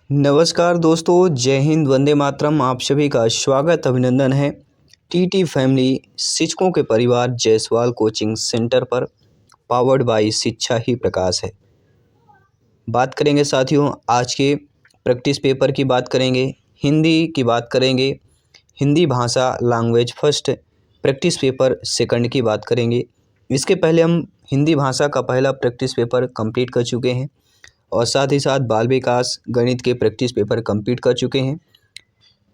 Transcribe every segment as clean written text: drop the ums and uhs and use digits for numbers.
नमस्कार दोस्तों, जय हिंद, वंदे मातरम। आप सभी का स्वागत अभिनंदन है टीटी फैमिली शिक्षकों के परिवार जायसवाल कोचिंग सेंटर पर, पावर्ड बाय शिक्षा ही प्रकाश है। बात करेंगे साथियों, आज के प्रैक्टिस पेपर की बात करेंगे, हिंदी की बात करेंगे, हिंदी भाषा language first practice paper second की बात करेंगे। इसके पहले हम हिंदी भाषा का पहला प्रैक्टिस पेपर कंप्लीट कर चुके हैं और साथ ही साथ बाल विकास गणित के प्रैक्टिस पेपर कंप्लीट कर चुके हैं,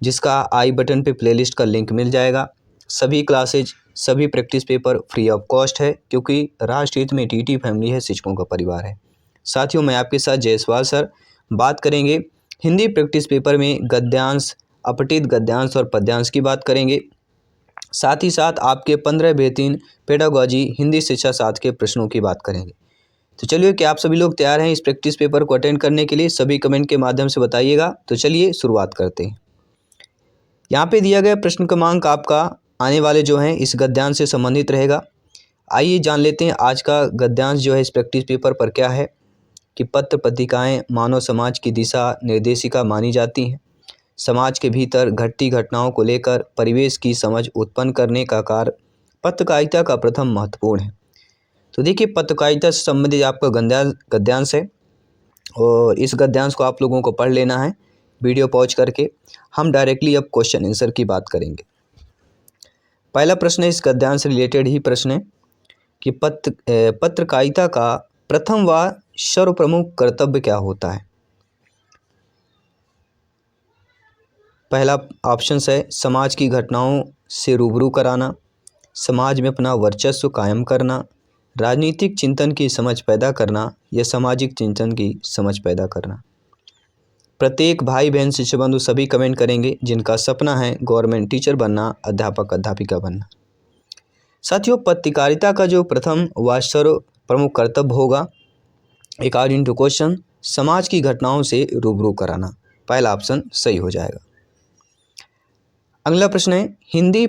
जिसका आई बटन पे प्लेलिस्ट का लिंक मिल जाएगा। सभी क्लासेज, सभी practice paper free of cost है, क्योंकि राष्ट्र हित में टीटी फैमिली है, शिक्षकों का परिवार है। साथियों, मैं आपके साथ जायसवाल सर बात करेंगे हिंदी प्रैक्टिस पेपर में गद्यांश, अपठित गद्यांश और पद्यांश की बात करेंगे। साथ ही साथ आपके 15 बेहतरीन पेडागॉजी हिंदी शिक्षा शास्त्र के प्रश्नों की बात करेंगे। तो चलिए, क्या आप सभी लोग तैयार हैं इस प्रैक्टिस पेपर को अटेंड करने के लिए? सभी कमेंट के माध्यम से बताइएगा। तो चलिए शुरुआत करते हैं। यहाँ पे दिया गया प्रश्न क्रमांक आपका आने वाले जो हैं इस गद्यांश से संबंधित रहेगा। आइए जान लेते हैं आज का गद्यांश जो है इस प्रैक्टिस पेपर पर क्या है कि पत्र पत्रिकाएं मानव समाज की दिशा निर्देशिका मानी जाती हैं। समाज के भीतर घटती घटनाओं को लेकर परिवेश की समझ उत्पन्न करने का कार्य पत्रकारिता का प्रथम महत्वपूर्ण है। तो देखिए, पत्रकारिता से संबंधित आपका गद्यांश है और इस गद्यांश को आप लोगों को पढ़ लेना है वीडियो पॉज करके। हम डायरेक्टली अब क्वेश्चन आंसर की बात करेंगे। पहला प्रश्न है, इस गद्यांश से रिलेटेड ही प्रश्न है कि पत्रकारिता का प्रथम व सर्वप्रमुख कर्तव्य क्या होता है? पहला ऑप्शन है समाज की घटनाओं से रूबरू कराना, समाज में अपना वर्चस्व कायम करना, राजनीतिक चिंतन की समझ पैदा करना या सामाजिक चिंतन की समझ पैदा करना। प्रत्येक भाई बहन शिक्षक बंधु सभी कमेंट करेंगे जिनका सपना है गवर्नमेंट टीचर बनना, अध्यापक अध्यापिका बनना। साथियों, पत्रकारिता का जो प्रथम व सर्व प्रमुख कर्तव्य होगा, अकॉर्डिंग टू क्वेश्चन, समाज की घटनाओं से रूबरू कराना। पहला ऑप्शन सही हो जाएगा। अगला प्रश्न है, हिंदी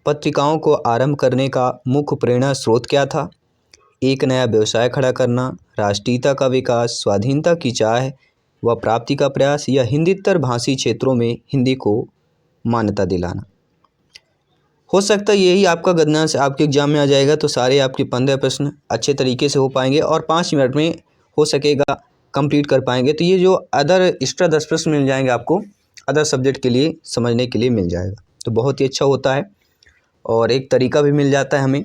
पत्रिकाओं को आरंभ करने का मुख्य प्रेरणा स्रोत क्या था? एक नया व्यवसाय खड़ा करना, राष्ट्रीयता का विकास, स्वाधीनता की चाह व प्राप्ति का प्रयास या हिंदीतर भाषी क्षेत्रों में हिंदी को मान्यता दिलाना। हो सकता है यही आपका गद्यांश आपके एग्जाम में आ जाएगा, तो सारे आपके 15 प्रश्न अच्छे तरीके से हो पाएंगे और 5 मिनट में हो सकेगा कंप्लीट कर पाएंगे। तो ये जो अदर एक्स्ट्रा 10 प्रश्न मिल जाएंगे आपको अदर सब्जेक्ट के लिए समझने के लिए मिल जाएगा, तो बहुत ही अच्छा होता है और एक तरीका भी मिल जाता है हमें।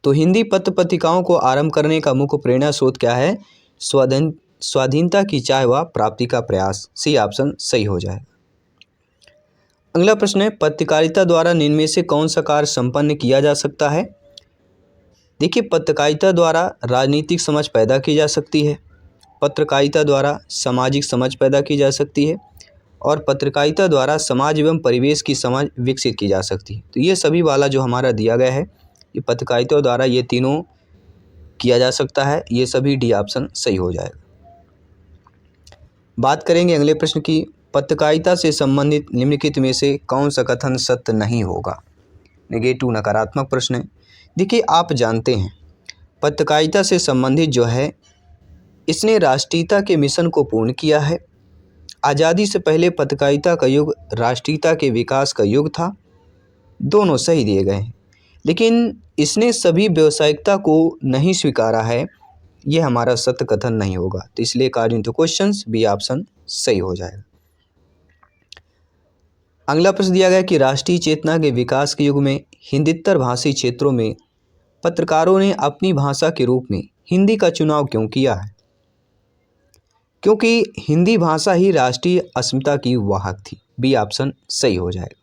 तो हिंदी पत्र पत्रिकाओं को आरंभ करने का मुख्य प्रेरणा स्रोत क्या है? स्वाधीनता की चाह व प्राप्ति का प्रयास। सी ऑप्शन सही हो जाए। अगला प्रश्न है, पत्रकारिता द्वारा निम्न में से कौन सा कार्य संपन्न किया जा सकता है? देखिए, पत्रकारिता द्वारा राजनीतिक समझ पैदा की जा सकती है, पत्रकारिता द्वारा सामाजिक समझ पैदा की जा सकती है और पत्रकारिता द्वारा समाज एवं परिवेश की समझ विकसित की जा सकती है। तो ये सभी वाला जो हमारा दिया गया है, ये पत्रकारिता द्वारा ये तीनों किया जा सकता है। ये सभी डी ऑप्शन सही हो जाएगा। बात करेंगे अगले प्रश्न की, पत्रकारिता से संबंधित निम्नलिखित में से कौन सा कथन सत्य नहीं होगा? नेगेटिव नकारात्मक प्रश्न है। देखिए, आप जानते हैं पत्रकारिता से संबंधित जो है इसने राष्ट्रीयता के मिशन को पूर्ण किया है। आज़ादी से पहले पत्रकारिता का युग राष्ट्रीयता के विकास का युग था। दोनों सही दिए गए हैं, लेकिन इसने सभी व्यावसायिकता को नहीं स्वीकारा है। यह हमारा सत्य कथन नहीं होगा, तो इसलिए according to questions B option सही हो जाएगा। अगला प्रश्न दिया गया कि राष्ट्रीय चेतना के विकास के युग में हिंदीतर भाषी क्षेत्रों में पत्रकारों ने अपनी भाषा के रूप में हिंदी का चुनाव क्यों किया है? क्योंकि हिंदी भाषा ही राष्ट्रीय अस्मिता की वाहक थी। बी ऑप्शन सही हो जाएगा।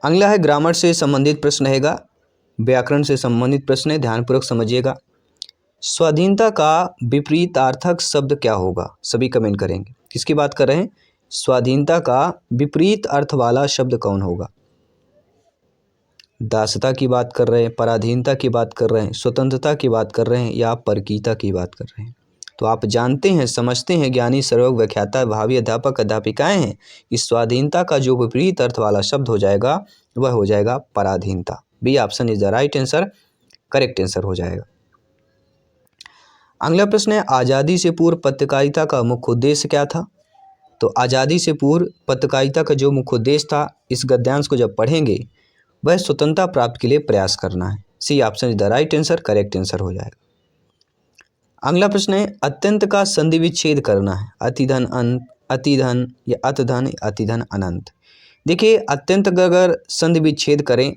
अगला है ग्रामर से संबंधित प्रश्न रहेगा, व्याकरण से संबंधित प्रश्न है, ध्यानपूर्वक समझिएगा। स्वाधीनता का विपरीतार्थक शब्द क्या होगा? सभी कमेंट करेंगे। किसकी बात कर रहे हैं? स्वाधीनता का विपरीत अर्थ वाला शब्द कौन होगा? दासता की बात कर रहे हैं, पराधीनता की बात कर रहे हैं, स्वतंत्रता की बात कर रहे हैं या परकीयता की बात कर रहे हैं? तो आप जानते हैं, समझते हैं, ज्ञानी सर्वज्ञ व्याख्याता भावी अध्यापक अध्यापिकाएं हैं, इस स्वाधीनता का जो विपरीत अर्थ वाला शब्द हो जाएगा वह हो जाएगा पराधीनता। B option is the right answer, correct answer हो जाएगा। अगला प्रश्न है, आज़ादी से पूर्व पत्रकारिता का मुख्य उद्देश्य क्या था? तो आज़ादी से पूर्व पत्रकारिता का जो मुख्य उद्देश्य था, इस गद्यांश को जब पढ़ेंगे, वह स्वतंत्रता प्राप्ति के लिए प्रयास करना है। C option is the right answer, correct answer हो जाएगा। अगला प्रश्न है, अत्यंत का संधि विच्छेद करना है, अतिधन अंत, अतिधन या अतधन, अतिधन अनंत। देखिए, अत्यंत का अगर संधि विच्छेद करें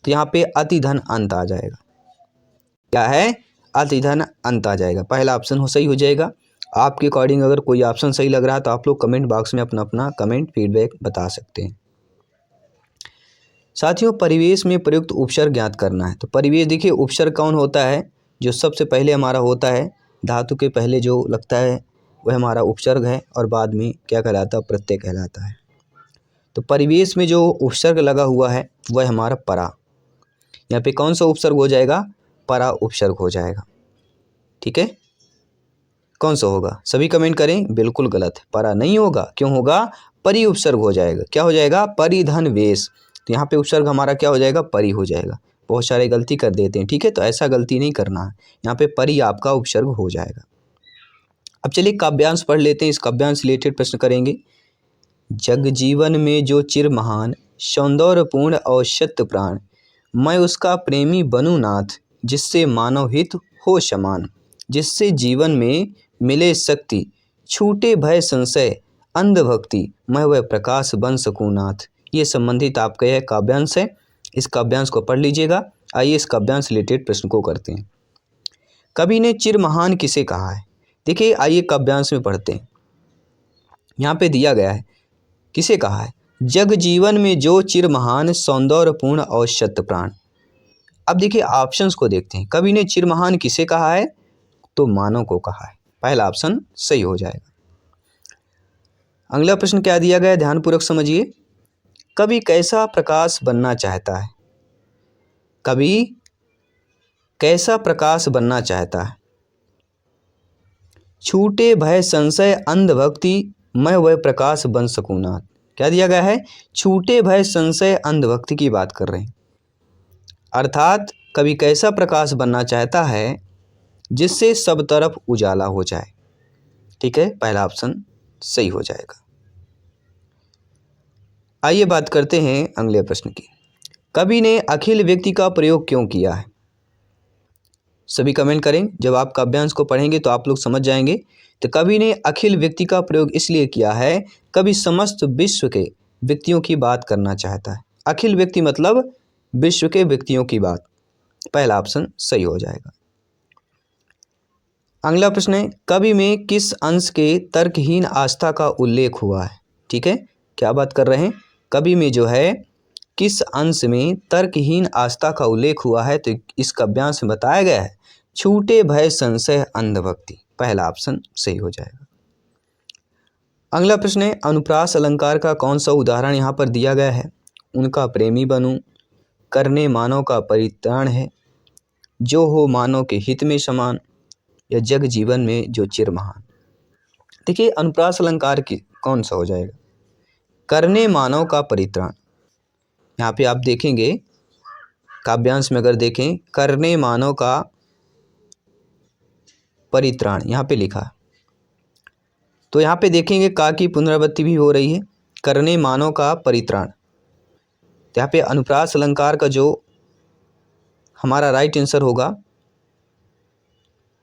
तो यहाँ पे अतिधन अंत आ जाएगा। क्या है? अतिधन अंत आ जाएगा। पहला ऑप्शन सही हो जाएगा। आपके अकॉर्डिंग अगर कोई ऑप्शन सही लग रहा है तो आप लोग कमेंट बॉक्स में अपना अपना कमेंट फीडबैक बता सकते हैं। साथियों, परिवेश में प्रयुक्त उपसर्ग ज्ञात करना है। तो परिवेश, देखिए उपसर्ग कौन होता है? जो सबसे पहले हमारा होता है, धातु के पहले जो लगता है वह हमारा उपसर्ग है और बाद में क्या कहलाता है? प्रत्यय कहलाता है। तो परिवेश में जो उपसर्ग लगा हुआ है वह हमारा परा। यहाँ पे कौन सा उपसर्ग हो जाएगा? परा उपसर्ग हो जाएगा। ठीक है, कौन सा होगा? सभी कमेंट करें। बिल्कुल गलत है, परा नहीं होगा। क्यों होगा? परि उपसर्ग हो जाएगा। क्या हो जाएगा? परिधन वेश। तो यहाँ पे उपसर्ग हमारा क्या हो जाएगा? परि हो जाएगा। बहुत सारे गलती कर देते हैं, ठीक है, तो ऐसा गलती नहीं करना है। यहाँ पे परि आपका उपसर्ग हो जाएगा। अब चलिए काव्यांश पढ़ लेते हैं। इस काव्यांश रिलेटेड प्रश्न करेंगे। जग जीवन में जो चिर महान, सौंदर्यपूर्ण और सत्य प्राण, मैं उसका प्रेमी बनूं नाथ, जिससे मानव हित हो समान, जिससे जीवन में मिले शक्ति, छूटे भय संशय अंधभक्ति, मैं वह प्रकाश बन सकूं नाथ। ये संबंधित आपका यह काव्यांश है। इस काव्यांश को पढ़ लीजिएगा। आइए इस काव्यांश रिलेटेड प्रश्न को करते हैं। कवि ने चिर महान किसे कहा है? देखिए, आइए काव्यांश में पढ़ते हैं। यहाँ पे दिया गया है, किसे कहा है? जग जीवन में जो चिर महान, सौंदर्यपूर्ण और सत्य प्राण। अब देखिए ऑप्शंस को देखते हैं। कवि ने चिर महान किसे कहा है? तो मानव को कहा है। पहला ऑप्शन सही हो जाएगा। अगला प्रश्न क्या दिया गया है? ध्यानपूर्वक समझिए। कवि कैसा प्रकाश बनना चाहता है? कवि कैसा प्रकाश बनना चाहता है? छूटे भय संशय अंधभक्ति, मैं वह प्रकाश बन सकूं नाथ। क्या दिया गया है? छूटे भय संशय अंधभक्ति की बात कर रहे हैं। अर्थात कवि कैसा प्रकाश बनना चाहता है जिससे सब तरफ उजाला हो जाए। ठीक है, पहला ऑप्शन सही हो जाएगा। आइए बात करते हैं अगले प्रश्न की। कवि ने अखिल व्यक्ति का प्रयोग क्यों किया है? सभी कमेंट करें। जब आप काव्यांश को पढ़ेंगे तो आप लोग समझ जाएंगे। तो कवि ने अखिल व्यक्ति का प्रयोग इसलिए किया है, कवि समस्त विश्व के व्यक्तियों की बात करना चाहता है। अखिल व्यक्ति मतलब विश्व के व्यक्तियों की बात। पहला ऑप्शन सही हो जाएगा। अगला प्रश्न है, कवि में किस अंश के तर्कहीन आस्था का उल्लेख हुआ है? ठीक है, क्या बात कर रहे हैं? कवि में जो है किस अंश में तर्कहीन आस्था का उल्लेख हुआ है? तो इस काव्यांश में बताया गया है, छूटे भय संशय अंधभक्ति। पहला ऑप्शन सही हो जाएगा। अगला प्रश्न है, अनुप्रास अलंकार का कौन सा उदाहरण यहाँ पर दिया गया है? उनका प्रेमी बनूं, करने मानव का परित्राण है, जो हो मानव के हित में समान, या जग जीवन में जो चिर महान। देखिए, अनुप्रास अलंकार की कौन सा हो जाएगा? करने मानव का परित्राण। यहाँ पे आप देखेंगे काव्यांश में, अगर देखें, करने मानव का परित्राण यहाँ पे लिखा है, तो यहाँ पे देखेंगे का की पुनरावृत्ति भी हो रही है, करने मानव का परित्राण। तो यहाँ पे अनुप्रास अलंकार का जो हमारा राइट आंसर होगा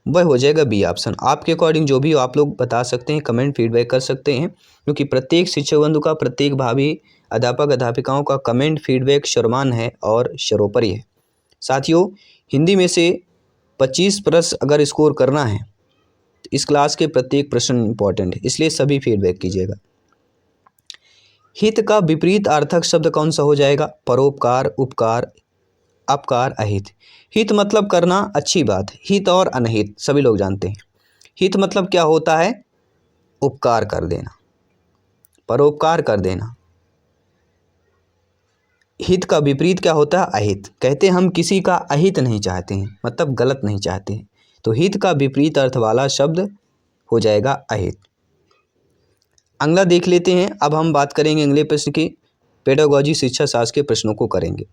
वह हो जाएगा बी ऑप्शन। आपके अकॉर्डिंग जो भी हो आप लोग बता सकते हैं, कमेंट फीडबैक कर सकते हैं, क्योंकि प्रत्येक शिक्षक बंधु का, प्रत्येक भावी अध्यापक अध्यापिकाओं का कमेंट फीडबैक सर्वमान्य है और सर्वोपरि है। साथियों, हिंदी में से 25 प्रश्न अगर स्कोर करना है तो इस क्लास के प्रत्येक प्रश्न इंपॉर्टेंट है, इसलिए सभी फीडबैक कीजिएगा। हित का विपरीत अर्थक शब्द कौन सा हो जाएगा? परोपकार, उपकार, अपकार, अहित। हित मतलब करना, अच्छी बात। हित और अनहित सभी लोग जानते हैं। हित मतलब क्या होता है? उपकार कर देना, परोपकार कर देना। हित का विपरीत क्या होता है? अहित। कहते हैं हम किसी का अहित नहीं चाहते हैं, मतलब गलत नहीं चाहते हैं, तो हित का विपरीत अर्थ वाला शब्द हो जाएगा अहित। अगला देख लेते हैं। अब हम बात करेंगे अगले प्रश्न की। पेडागोजी शिक्षा शास्त्र के प्रश्नों को करेंगे।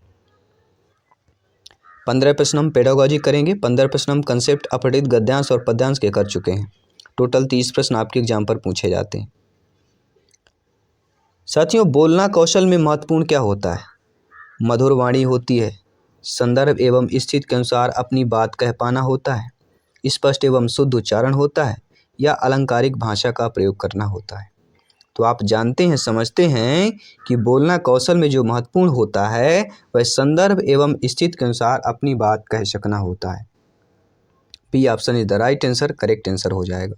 15 प्रश्न हम पेडागॉजी करेंगे, 15 प्रश्न हम कंसेप्ट, अपठित, गद्यांश और पद्यांश के कर चुके हैं। टोटल 30 प्रश्न आपके एग्जाम पर पूछे जाते हैं। साथियों, बोलना कौशल में महत्वपूर्ण क्या होता है? मधुर वाणी होती है, संदर्भ एवं स्थिति के अनुसार अपनी बात कह पाना होता है, स्पष्ट एवं शुद्ध उच्चारण होता है, या अलंकारिक भाषा का प्रयोग करना होता है। तो आप जानते हैं, समझते हैं कि बोलना कौशल में जो महत्वपूर्ण होता है वह संदर्भ एवं स्थिति के अनुसार अपनी बात कह सकना होता है। B option is the right answer, correct answer हो जाएगा।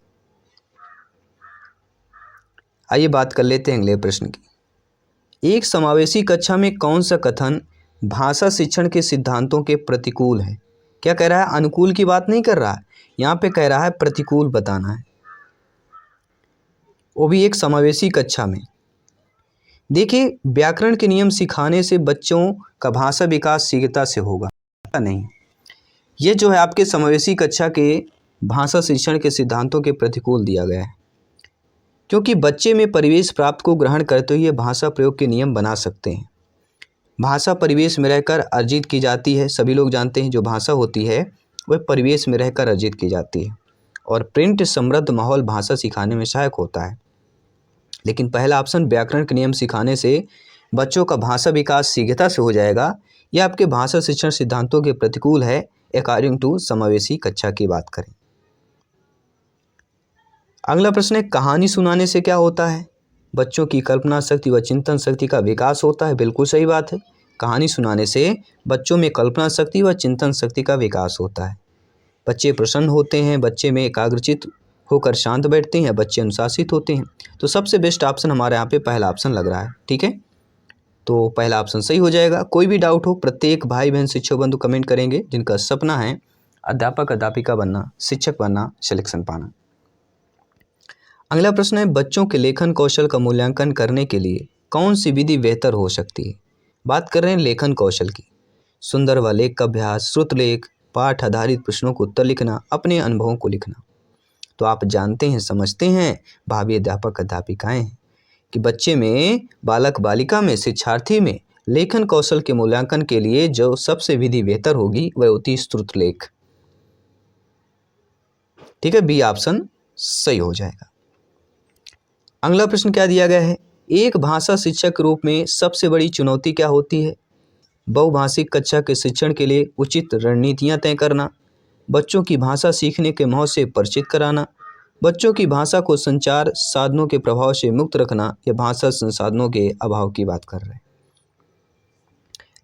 आइए बात कर लेते हैं अगले प्रश्न की। एक समावेशी कक्षा में कौन सा कथन भाषा शिक्षण के सिद्धांतों के प्रतिकूल है? क्या कह रहा है? अनुकूल की बात नहीं कर रहा है, यहाँ पे कह रहा है प्रतिकूल बताना है, वो भी एक समावेशी कक्षा में। देखिए, व्याकरण के नियम सिखाने से बच्चों का भाषा विकास शीघ्रता से होगा नहीं। ये जो है आपके समावेशी कक्षा के भाषा शिक्षण के सिद्धांतों के प्रतिकूल दिया गया है, क्योंकि बच्चे में परिवेश प्राप्त को ग्रहण करते हुए भाषा प्रयोग के नियम बना सकते हैं। भाषा परिवेश में रहकर अर्जित की जाती है। सभी लोग जानते हैं जो भाषा होती है वह परिवेश में रहकर अर्जित की जाती है, और प्रिंट समृद्ध माहौल भाषा सिखाने में सहायक होता है। लेकिन पहला ऑप्शन, व्याकरण के नियम सिखाने से बच्चों का भाषा विकास शीघ्रता से हो जाएगा, यह आपके भाषा शिक्षण सिद्धांतों के प्रतिकूल है अकॉर्डिंग टू समावेशी कक्षा की बात करें। अगला प्रश्न है, कहानी सुनाने से क्या होता है? बच्चों की कल्पना शक्ति व चिंतन शक्ति का विकास होता है। बिल्कुल सही बात है, कहानी सुनाने से बच्चों में कल्पना शक्ति व चिंतन शक्ति का विकास होता है। बच्चे प्रसन्न होते हैं, बच्चे में एकाग्रचित होकर शांत बैठते हैं, बच्चे अनुशासित होते हैं। तो सबसे बेस्ट ऑप्शन हमारे यहाँ पे पहला ऑप्शन लग रहा है। ठीक है, तो पहला ऑप्शन सही हो जाएगा। कोई भी डाउट हो, प्रत्येक भाई बहन शिक्षक बंधु कमेंट करेंगे जिनका सपना है अध्यापक अध्यापिका बनना, शिक्षक बनना, सिलेक्शन पाना। अगला प्रश्न है, बच्चों के लेखन कौशल का मूल्यांकन करने के लिए कौन सी विधि बेहतर हो सकती है? बात कर रहे हैं लेखन कौशल की। सुंदर व लेख का अभ्यास, श्रुतलेख, पाठ आधारित प्रश्नों को उत्तर लिखना, अपने अनुभवों को लिखना। तो आप जानते हैं, समझते हैं भावी अध्यापक अध्यापिकाएं हैं कि बच्चे में, बालक बालिका में, शिक्षार्थी में लेखन कौशल के मूल्यांकन के लिए जो सबसे विधि बेहतर होगी वह होती है श्रुतलेख। ठीक है, बी ऑप्शन सही हो जाएगा। अगला प्रश्न क्या दिया गया है? एक भाषा शिक्षक के रूप में सबसे बड़ी चुनौती क्या होती है? बहुभाषिक कक्षा के शिक्षण के लिए उचित रणनीतियां तय करना, बच्चों की भाषा सीखने के माहौल से परिचित कराना, बच्चों की भाषा को संचार साधनों के प्रभाव से मुक्त रखना, या भाषा संसाधनों के अभाव की बात कर रहे हैं।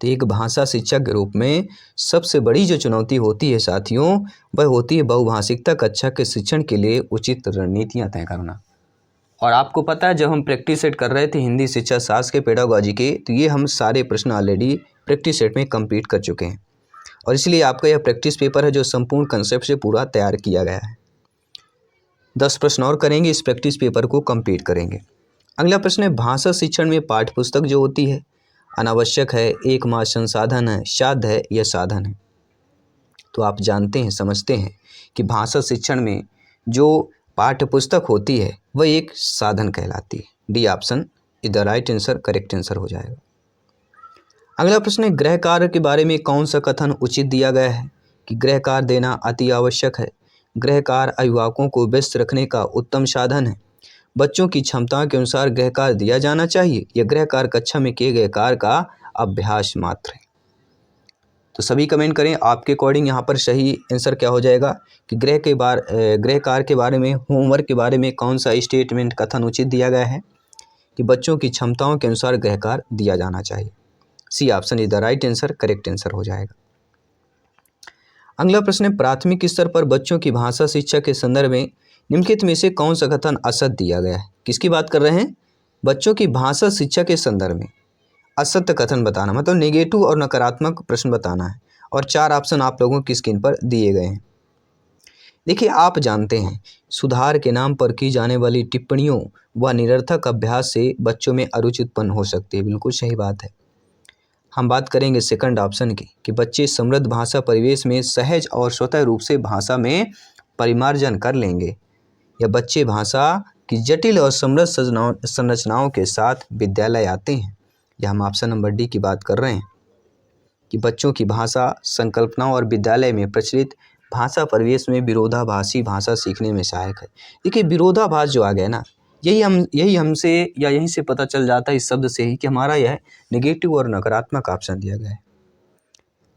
तो एक भाषा शिक्षक के रूप में सबसे बड़ी जो चुनौती होती है साथियों, वह होती है बहुभाषिकता कक्षा के शिक्षण के लिए उचित रणनीतियाँ तय करना। और आपको पता है, जब हम प्रैक्टिस सेट कर रहे थे हिंदी शिक्षा शास्त्र के पेडागॉजी के, तो ये हम सारे प्रश्न ऑलरेडी प्रैक्टिस सेट में कंप्लीट कर चुके हैं, और इसलिए आपका यह प्रैक्टिस पेपर है जो संपूर्ण कंसेप्ट से पूरा तैयार किया गया है। 10 प्रश्न और करेंगे, इस प्रैक्टिस पेपर को कंप्लीट करेंगे। अगला प्रश्न है, भाषा शिक्षण में पाठ्य पुस्तक जो होती है अनावश्यक है, एकमात्र संसाधन है, साध्य है या साधन है? तो आप जानते हैं, समझते हैं कि भाषा शिक्षण में जो पाठ्य पुस्तक होती है वह एक साधन कहलाती है। D option is the right answer, correct answer हो जाएगा। अगला प्रश्न है, गृह कार्य के बारे में कौन सा कथन उचित दिया गया है? कि गृह कार्य देना अति आवश्यक है, गृह कार्य अभिभावकों को व्यस्त रखने का उत्तम साधन है, बच्चों की क्षमताओं के अनुसार गृह कार्य दिया जाना चाहिए, या गृह कार्य कक्षा में किए गए कार्य का अभ्यास मात्र है? तो सभी कमेंट करें, आपके अकॉर्डिंग यहाँ पर सही आंसर क्या हो जाएगा कि गृह कार्य के बारे में, होमवर्क के बारे में कौन सा स्टेटमेंट कथन उचित दिया गया है? कि बच्चों की क्षमताओं के अनुसार गृह कार्य दिया जाना चाहिए। C option is the right answer, correct answer हो जाएगा। अगला प्रश्न है, प्राथमिक स्तर पर बच्चों की भाषा शिक्षा के संदर्भ में निम्नलिखित में से कौन सा कथन असत्य दिया गया है? किसकी बात कर रहे हैं? बच्चों की भाषा शिक्षा के संदर्भ में असत्य कथन बताना, मतलब नेगेटिव और नकारात्मक प्रश्न बताना है, और 4 ऑप्शन आप लोगों की स्क्रीन पर दिए गए हैं। देखिए, आप जानते हैं सुधार के नाम पर की जाने वाली टिप्पणियों व निरर्थक अभ्यास से बच्चों में अरुचि उत्पन्न हो सकती है। बिल्कुल सही बात है। हम बात करेंगे सेकंड ऑप्शन की कि बच्चे समृद्ध भाषा परिवेश में सहज और स्वतः रूप से भाषा में परिमार्जन कर लेंगे, या बच्चे भाषा की जटिल और समृद्ध संरचनाओं के साथ विद्यालय आते हैं, या हम ऑप्शन नंबर डी की बात कर रहे हैं। कि बच्चों की भाषा संकल्पनाओं और विद्यालय में प्रचलित भाषा परिवेश में विरोधाभासी भाषा सीखने में सहायक है। देखिए विरोधाभास जो आ गया ना, यही हमसे या यहीं से पता चल जाता है इस शब्द से ही कि हमारा यह नेगेटिव और नकारात्मक ऑप्शन दिया गया है।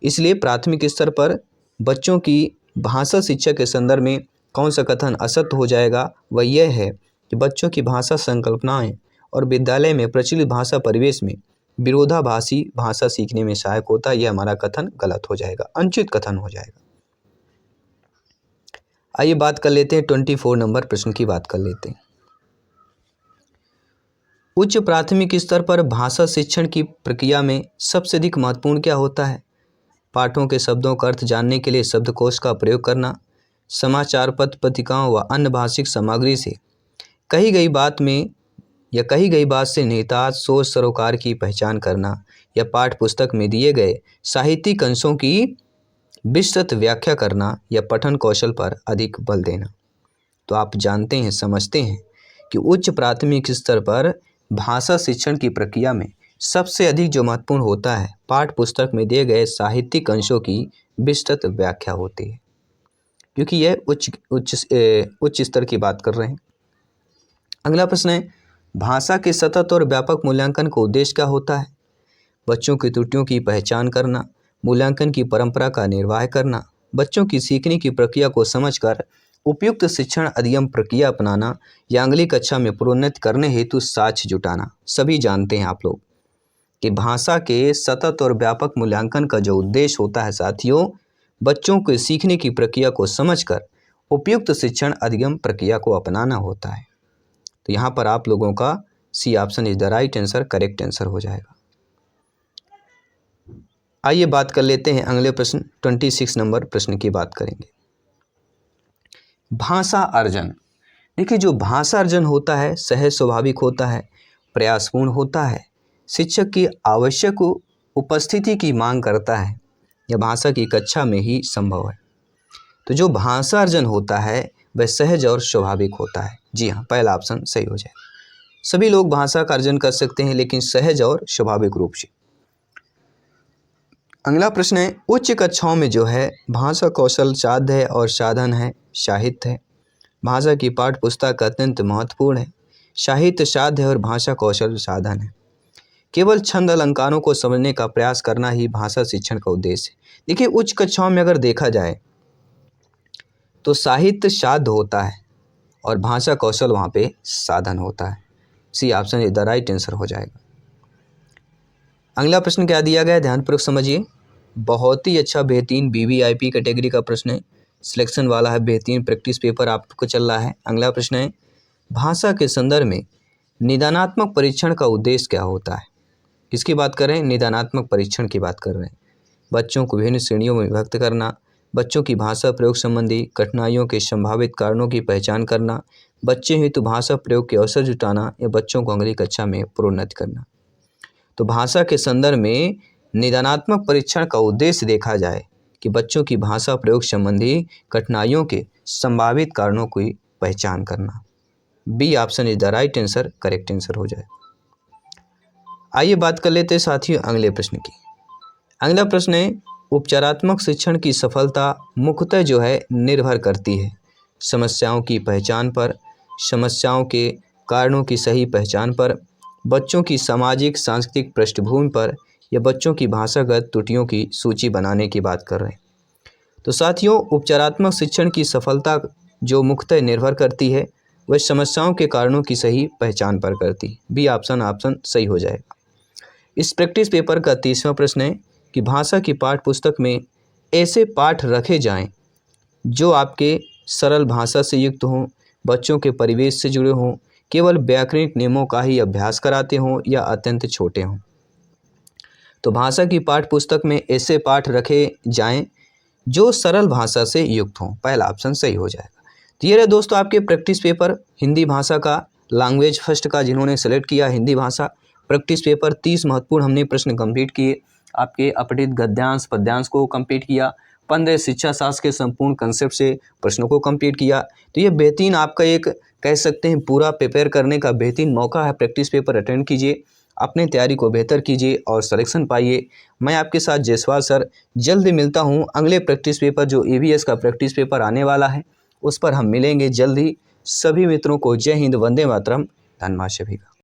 इसलिए प्राथमिक स्तर पर बच्चों की भाषा शिक्षा के संदर्भ में कौन सा कथन असत्य हो जाएगा, वह यह है कि बच्चों की भाषा संकल्पनाएं और विद्यालय में प्रचलित भाषा परिवेश में विरोधाभासी भाषा सीखने में सहायक होता है। यह हमारा कथन गलत हो जाएगा, अनुचित कथन हो जाएगा। आइए बात कर लेते हैं 24 नंबर प्रश्न की बात कर लेते हैं। उच्च प्राथमिक स्तर पर भाषा शिक्षण की प्रक्रिया में सबसे अधिक महत्वपूर्ण क्या होता है? पाठों के शब्दों का अर्थ जानने के लिए शब्दकोश का प्रयोग करना, समाचार पत्र पत्रिकाओं व अन्य भाषिक सामग्री से कही गई बात से निहितार्थ सोच सरोकार की पहचान करना, या पाठ पुस्तक में दिए गए साहित्यिक अंशों की विस्तृत व्याख्या करना, या पठन कौशल पर अधिक बल देना। तो आप जानते हैं, समझते हैं कि उच्च प्राथमिक स्तर पर भाषा शिक्षण की प्रक्रिया में सबसे अधिक जो महत्वपूर्ण होता है, पाठ पुस्तक में दिए गए साहित्यिक अंशों की विस्तृत व्याख्या होती है, क्योंकि यह उच्च स्तर की बात कर रहे हैं। अगला प्रश्न है, भाषा के सतत और व्यापक मूल्यांकन का उद्देश्य क्या होता है? बच्चों की त्रुटियों की पहचान करना, मूल्यांकन की परंपरा का निर्वाह करना, बच्चों की सीखने की प्रक्रिया को समझकर उपयुक्त शिक्षण अधिगम प्रक्रिया अपनाना, या अगली कक्षा में प्रोन्नति करने हेतु साक्ष्य जुटाना। सभी जानते हैं आप लोग कि भाषा के सतत और व्यापक मूल्यांकन का जो उद्देश्य होता है साथियों, बच्चों के सीखने की प्रक्रिया को समझकर उपयुक्त शिक्षण अधिगम प्रक्रिया को अपनाना होता है। तो यहाँ पर आप लोगों का C option is the right answer, correct answer हो जाएगा। आइए बात कर लेते हैं अगले प्रश्न 26 नंबर प्रश्न की बात करेंगे। भाषा अर्जन। देखिए जो भाषा अर्जन होता है सहज स्वाभाविक होता है, प्रयासपूर्ण होता है, शिक्षक की आवश्यक उपस्थिति की मांग करता है, यह भाषा की कक्षा में ही संभव है। तो जो भाषा अर्जन होता है वह सहज और स्वाभाविक होता है। जी हाँ, पहला ऑप्शन सही हो जाएगा। सभी लोग भाषा का अर्जन कर सकते हैं, लेकिन सहज और स्वाभाविक रूप से। अगला प्रश्न है, उच्च कक्षाओं में जो है भाषा कौशल साध्य है और साधन है, साहित्य है। भाषा की पाठ्य पुस्तक अत्यंत महत्वपूर्ण है। साहित्य साध्य है और भाषा कौशल साधन है। केवल छंद अलंकारों को समझने का प्रयास करना ही भाषा शिक्षण का उद्देश्य है। देखिए उच्च कक्षाओं में अगर देखा जाए तो साहित्य साध्य होता है और भाषा कौशल वहाँ पे साधन होता है। C option is the right answer हो जाएगा। अगला प्रश्न क्या दिया गया है, ध्यानपूर्वक समझिए। बहुत ही अच्छा बेहतरीन BVIP कैटेगरी का प्रश्न है, सिलेक्शन वाला है, बेहतरीन प्रैक्टिस पेपर आपको चल रहा है। अगला प्रश्न है, भाषा के संदर्भ में निदानात्मक परीक्षण का उद्देश्य क्या होता है? किसकी बात कर रहे हैं? निदानात्मक परीक्षण की बात कर रहे हैं। बच्चों को विभिन्न श्रेणियों में विभक्त करना, बच्चों की भाषा प्रयोग संबंधी कठिनाइयों के संभावित कारणों की पहचान करना, बच्चे हेतु भाषा प्रयोग के अवसर जुटाना, या बच्चों को अगली कक्षा में प्रोन्नति करना। तो भाषा के संदर्भ में निदानात्मक परीक्षण का उद्देश्य देखा जाए कि बच्चों की भाषा प्रयोग संबंधी कठिनाइयों के संभावित कारणों की पहचान करना। B option is the right answer, correct answer हो जाए। आइए बात कर लेते हैं साथियों अगले प्रश्न की। अगला प्रश्न है, उपचारात्मक शिक्षण की सफलता मुख्यतः जो है निर्भर करती है समस्याओं की पहचान पर, समस्याओं के कारणों की सही पहचान पर, बच्चों की सामाजिक सांस्कृतिक पृष्ठभूमि पर, या बच्चों की भाषागत त्रुटियों की सूची बनाने की बात कर रहे हैं। तो साथियों उपचारात्मक शिक्षण की सफलता जो मुख्यतः निर्भर करती है वह समस्याओं के कारणों की सही पहचान पर करती है। बी ऑप्शन सही हो जाएगा। इस प्रैक्टिस पेपर का 30वां प्रश्न है कि भाषा की पाठ्य पुस्तक में ऐसे पाठ रखे जाएं जो आपके सरल भाषा से युक्त हों, बच्चों के परिवेश से जुड़े हों, केवल व्याकरणिक नियमों का ही अभ्यास कराते हों, या अत्यंत छोटे हों। तो भाषा की पाठ्य पुस्तक में ऐसे पाठ रखे जाएं जो सरल भाषा से युक्त हों, पहला ऑप्शन सही हो जाएगा। तो ये रहे दोस्तों आपके प्रैक्टिस पेपर हिंदी भाषा का, लैंग्वेज फर्स्ट का जिन्होंने सेलेक्ट किया हिंदी भाषा प्रैक्टिस पेपर। 30 महत्वपूर्ण हमने प्रश्न कंप्लीट किए, आपके अपठित गद्यांश पद्यांश को कंप्लीट किया, 15 शिक्षा शास्त्र के संपूर्ण कंसेप्ट से प्रश्नों को कंप्लीट किया। तो ये बेहतरीन आपका एक कह सकते हैं पूरा प्रिपेयर करने का बेहतरीन मौका है। प्रैक्टिस पेपर अटेंड कीजिए अपने तैयारी को बेहतर कीजिए और सिलेक्शन पाइए। मैं आपके साथ जायसवाल सर जल्द मिलता हूँ। अगले प्रैक्टिस पेपर जो EVS का प्रैक्टिस पेपर आने वाला है उस पर हम मिलेंगे जल्द ही। सभी मित्रों को जय हिंद, वंदे मातरम। धन्यवाद सभी का।